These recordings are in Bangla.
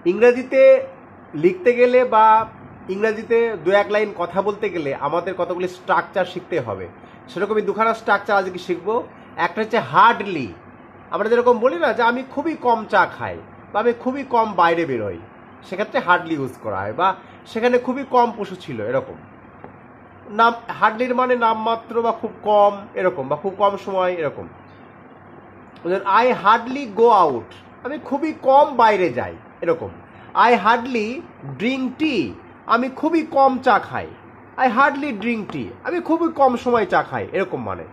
ইংরেজিতে লিখতে গেলে বা ইংরেজিতে দু এক লাইন কথা বলতে গেলে আমাদের কতগুলি স্ট্রাকচার শিখতে হবে। সেরকমই দুখানা স্ট্রাকচার আজকে শিখবো। একটা হচ্ছে হার্ডলি। আমরা যেরকম বলি না যে আমি খুবই কম চা খাই বা আমি খুবই কম বাইরে বেরোই, সেক্ষেত্রে হার্ডলি ইউজ করা হয়। বা সেখানে খুবই কম পশু ছিল, এরকম নাম। হার্ডলির মানে নামমাত্র বা খুব কম এরকম, বা খুব কম সময় এরকম। আই হার্ডলি গো আউট, আমি খুবই কম বাইরে যাই এরকম। আই হার্ডলি ড্রিঙ্ক টি, আমি খুবই কম চা খাই। আই হার্ডলি ড্রিঙ্ক টি, আমি খুবই কম সময় চা খাই এরকম মানে।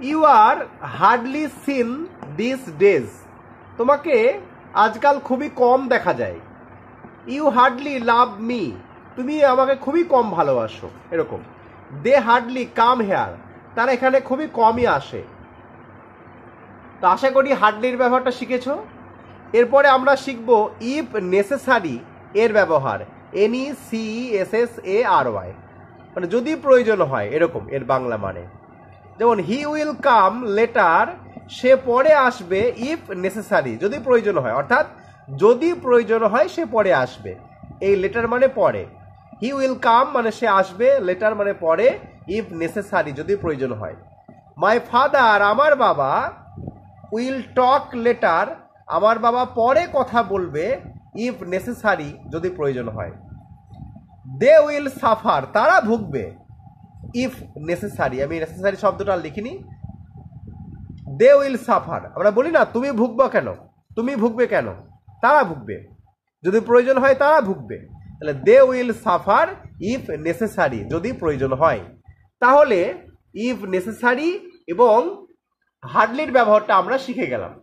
You are hardly seen this days, তোমাকে আজকাল খুবই কম দেখা যায়। ইউ হার্ডলি লাভ মি, তুমি আমাকে খুবই কম ভালোবাসো এরকম। দে হার্ডলি কাম হেয়ার, তারা এখানে খুবই কমই আসে। তো আশা করি হার্ডলির ব্যবহারটা শিখেছো। এরপরে আমরা শিখব ইফ নেসেসারি এর ব্যবহার। NECESSARY, মানে যদি প্রয়োজন হয় এরকম এর বাংলা মানে। যেমন হি উইল কাম লেটার, সে পরে আসবে। ইফ নেসেসারি, যদি প্রয়োজন হয়, অর্থাৎ যদি প্রয়োজন হয় সে পরে আসবে। এই লেটার মানে পরে। হি উইল কাম মানে সে আসবে, লেটার মানে পরে, ইফ নেসেসারি যদি প্রয়োজন হয়। মাই ফাদার, আমার বাবা, উইল টক লেটার, আমার বাবা পরে কথা বলবে, ইফ নেসেসারি যদি প্রয়োজন হয়। দে উইল সাফার, তারা ভুগবে, ইফ নেসেসারি, আমি নেসেসারি শব্দটা লিখিনি। দে উইল সাফার, আমরা বলি না তুমি ভুগবে কেন, তুমি ভুগবে কেন, তারা ভুগবে, যদি প্রয়োজন হয় তারা ভুগবে। তাহলে they will suffer if necessary, যদি প্রয়োজন হয়। তাহলে ইফ নেসেসারি এবং হার্ডলির ব্যবহারটা আমরা শিখে গেলাম।